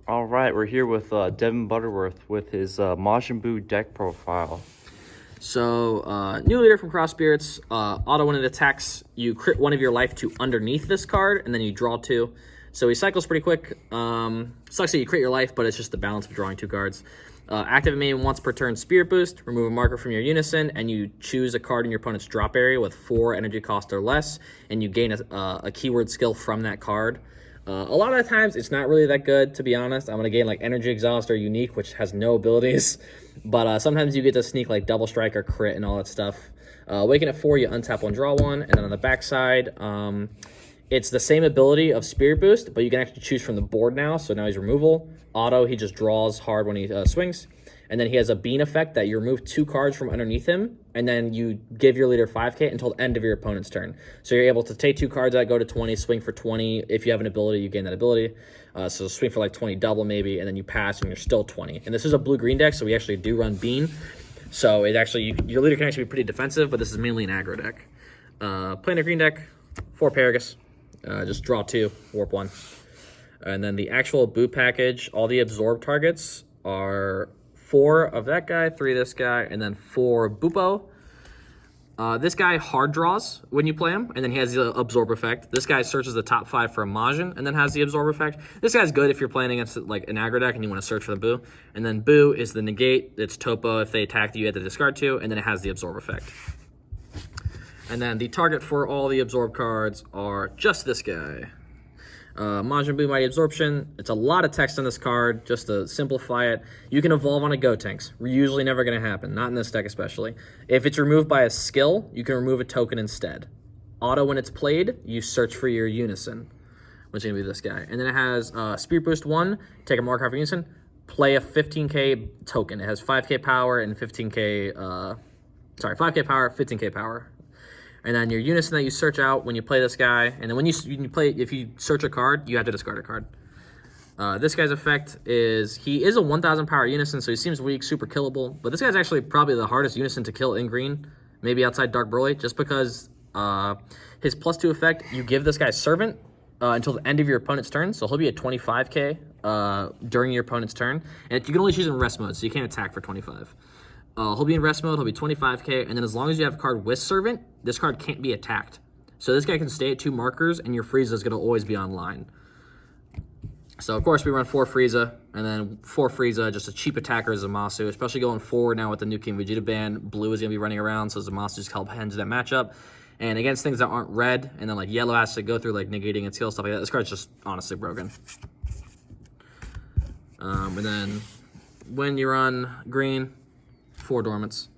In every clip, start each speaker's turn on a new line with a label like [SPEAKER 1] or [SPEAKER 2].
[SPEAKER 1] All right, we're here with Devin Butterworth with his Majin deck profile.
[SPEAKER 2] So, new leader from Cross Spirits, auto when it attacks, you crit one of your life to underneath this card, and then you draw two. So he cycles pretty quick. Sucks that you crit your life, but it's just the balance of drawing two cards. Active main once per turn Spirit Boost, remove a marker from your Unison, and you choose a card in your opponent's drop area with 4 energy cost or less, and you gain a keyword skill from that card. A lot of the times, it's not really that good, to be honest. I'm going to gain, like, Energy Exhaust or Unique, which has no abilities. But sometimes you get to sneak, like, Double Strike or Crit and all that stuff. Awaken at 4, you untap 1, draw 1. And then on the backside, it's the same ability of Spirit Boost, but you can actually choose from the board now. So now he's removal. Auto, he just draws hard when he swings. And then he has a bean effect that you remove 2 cards from underneath him, and then you give your leader 5k until the end of your opponent's turn. So you're able to take 2 cards out, go to 20, swing for 20. If you have an ability, you gain that ability. So swing for like 20 double maybe, and then you pass and you're still 20. And this is a blue-green deck, so we actually do run bean. So it actually, your leader can actually be pretty defensive, but this is mainly an aggro deck. Playing a green deck, 4 Paragus. Just draw 2, warp 1. And then the actual boot package, all the absorb targets are 4 of that guy, 3 of this guy, and then 4 Bupo. This guy hard draws when you play him, and then he has the absorb effect. This guy searches the top 5 for a Majin, and then has the absorb effect. This guy's good if you're playing against like an aggro deck and you want to search for the Boo. And then Boo is the negate. It's Topo. If they attack you have to discard 2, and then it has the absorb effect. And then the target for all the absorb cards are just this guy. Majin Buu Mighty Absorption. It's a lot of text on this card, just to simplify it. You can evolve on a Gotenks. Usually never going to happen, not in this deck especially. If it's removed by a skill, you can remove a token instead. Auto when it's played, you search for your Unison, which is going to be this guy. And then it has Spirit Boost 1, take a marker off your Unison, play a 15k token. It has 5k power and 15k, 5k power, 15k power. And then your Unison that you search out when you play this guy. And then when you play, if you search a card, you have to discard a card. This guy's effect is, he is a 1000 power Unison, so he seems weak, super killable. But this guy's actually probably the hardest Unison to kill in green, maybe outside Dark Broly, just because his +2 effect, you give this guy Servant until the end of your opponent's turn. So he'll be at 25k during your opponent's turn. And you can only choose in rest mode, so you can't attack for 25. He'll be in rest mode, he'll be 25k, and then as long as you have a card with Servant, this card can't be attacked. So this guy can stay at 2 markers, and your Frieza is going to always be online. So, of course, we run 4 Frieza, and then 4 Frieza, just a cheap attacker as Zamasu, especially going forward now with the new King Vegeta ban. Blue is going to be running around, so Zamasu just help hinge that matchup. And against things that aren't red, and then like yellow has to go through like negating and skill, stuff like that, this card's just honestly broken. And then when you run green, 4 Dormants.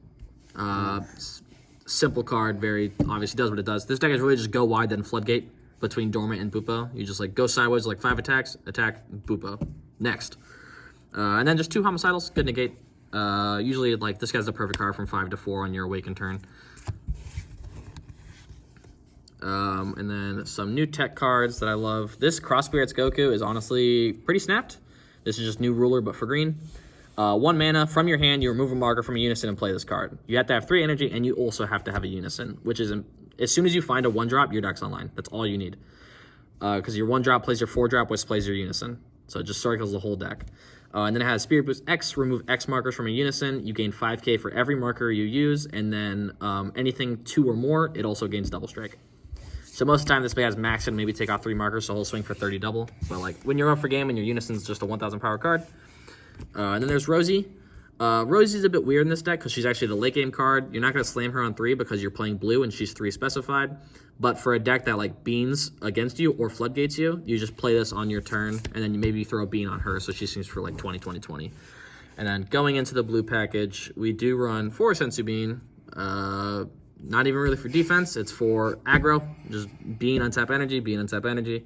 [SPEAKER 2] Simple card, very obviously does what it does. This deck is really just go wide, then Floodgate between Dormant and Bupo. You just like go sideways, like 5 attacks, attack, Bupo. Next. And then just 2 Homicidals, good negate. Usually like this guy's the perfect card from 5 to 4 on your Awaken turn. And then some new tech cards that I love. This Cross Spirits Goku is honestly pretty snapped. This is just new ruler, but for green. 1 mana, from your hand, you remove a marker from a Unison and play this card. You have to have 3 energy, and you also have to have a Unison, which is, as soon as you find a 1-drop, your deck's online. That's all you need. Because your 1-drop plays your 4-drop, which plays your Unison. So it just circles the whole deck. And then it has Spirit Boost X, remove X markers from a Unison. You gain 5k for every marker you use, and then anything 2 or more, it also gains Double Strike. So most of the time, this guy has max and maybe take off 3 markers, so he'll swing for 30 double. But like when you're up for game and your Unison's just a 1000 power card. And then there's Rosie. Rosie's a bit weird in this deck because she's actually the late game card. You're not going to slam her on 3 because you're playing blue and she's 3 specified. But for a deck that like beans against you or floodgates you, you just play this on your turn and then maybe you throw a bean on her so she swings for like 20, 20, 20. And then going into the blue package, we do run 4 Sensu Bean. Not even really for defense. It's for aggro. Just bean, untap energy, bean, untap energy.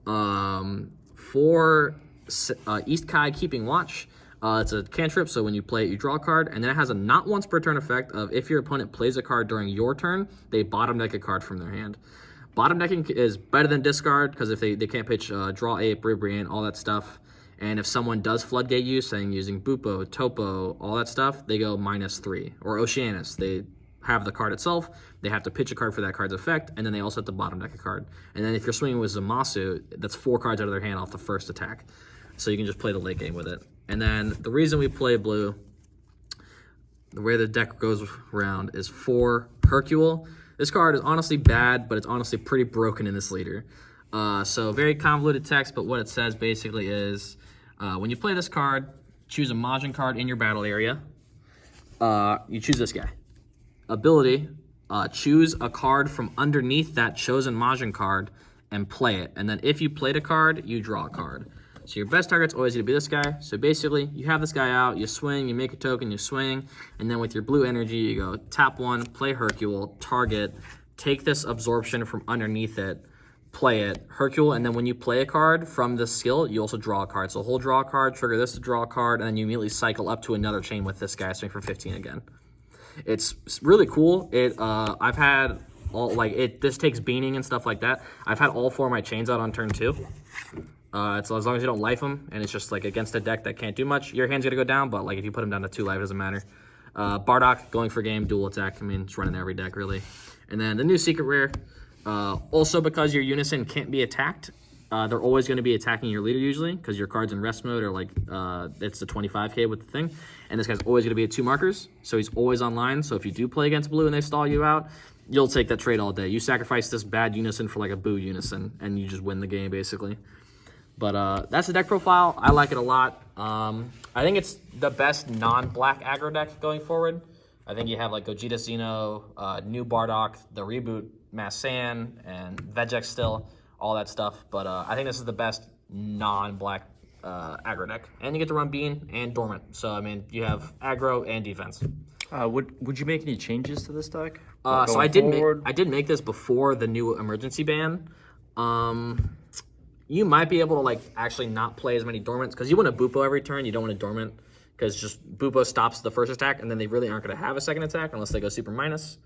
[SPEAKER 2] 4 East Kai Keeping Watch. It's a cantrip, so when you play it, you draw a card, and then it has a not once per turn effect of if your opponent plays a card during your turn, they bottom deck a card from their hand. Bottom decking is better than discard, because if they can't pitch draw ape, Ribrian, all that stuff, and if someone does floodgate you, saying using Bupo, Topo, all that stuff, they go -3. Or Oceanus, they have the card itself, they have to pitch a card for that card's effect, and then they also have to bottom deck a card. And then if you're swinging with Zamasu, that's 4 cards out of their hand off the first attack. so you can just play the late game with it. And then the reason we play blue, the way the deck goes around, is 4 Hercule. This card is honestly bad, but it's honestly pretty broken in this leader. So very convoluted text, but what it says basically is, when you play this card, choose a Majin card in your battle area. You choose this guy. Ability, choose a card from underneath that chosen Majin card and play it. And then if you played a card, you draw a card. So your best target's always going to be this guy. So basically, you have this guy out, you swing, you make a token, you swing, and then with your blue energy, you go tap 1, play Hercule, target, take this absorption from underneath it, play it, Hercule, and then when you play a card from this skill, you also draw a card. So he'll draw a card, trigger this to draw a card, and then you immediately cycle up to another chain with this guy, swing for 15 again. It's really cool. I've had all, this takes beaning and stuff like that. I've had all 4 of my chains out on turn 2. So as long as you don't life them, and it's just like against a deck that can't do much, your hand's gonna go down, but like if you put them down to 2 life, it doesn't matter. Bardock, going for game, dual attack. I mean, it's running every deck really. And then the new secret rare, also because your Unison can't be attacked, they're always gonna be attacking your leader usually, because your card's in rest mode, or like, it's the 25k with the thing. And this guy's always gonna be at 2 markers, so he's always online. So if you do play against blue and they stall you out, you'll take that trade all day. You sacrifice this bad Unison for like a boo Unison, and you just win the game basically. But that's the deck profile. I like it a lot. I think it's the best non-black aggro deck going forward. I think you have like Gogeta Xeno, new Bardock, the reboot Massan, and Vegex still, all that stuff. But I think this is the best non-black aggro deck. And you get to run Bean and Dormant. So, I mean, you have aggro and defense.
[SPEAKER 1] Would you make any changes to this deck?
[SPEAKER 2] So I did make this before the new emergency ban. You might be able to like actually not play as many dormants, because you want a Bupo every turn. You don't want a dormant, because just Bupo stops the first attack, and then they really aren't going to have a second attack unless they go super minus.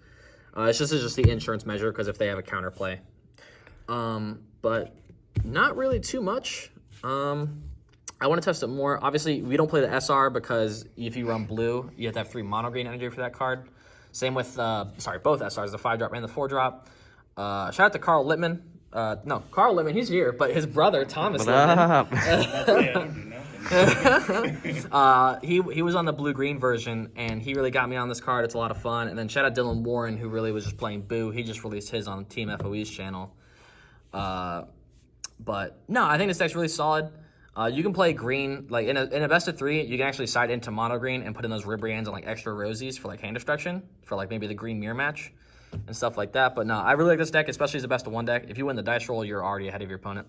[SPEAKER 2] It's just the insurance measure, because if they have a counterplay. But not really too much. I want to test it more. Obviously, we don't play the SR because if you run blue, you have to have 3 mono green energy for that card. Same with both SRs, the 5-drop and the 4-drop. Shout out to Carl Littman. No, Carl Littman, he's here, but his brother, Thomas Littman. He was on the blue-green version, and he really got me on this card. It's a lot of fun. And then shout out Dylan Warren, who really was just playing Boo. He just released his on Team FOE's channel. But, no, I think this deck's really solid. You can play green, like in a best of 3, you can actually side into mono green and put in those Ribrians and like extra rosies for like hand destruction, for like maybe the green mirror match and stuff like that. But no, I really like this deck, especially as a best of 1 deck. If you win the dice roll, you're already ahead of your opponent.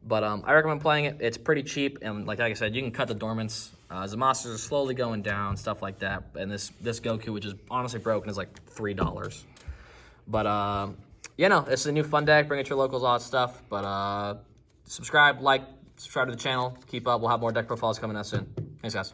[SPEAKER 2] But I recommend playing it. It's pretty cheap, and like I said, you can cut the dormants. Zamasters are slowly going down, stuff like that. And this Goku, which is honestly broken, is like $3. But yeah, no, it's a new fun deck. Bring it to your locals, all that stuff. But subscribe to the channel. Keep up. We'll have more deck profiles coming out soon. Thanks, guys.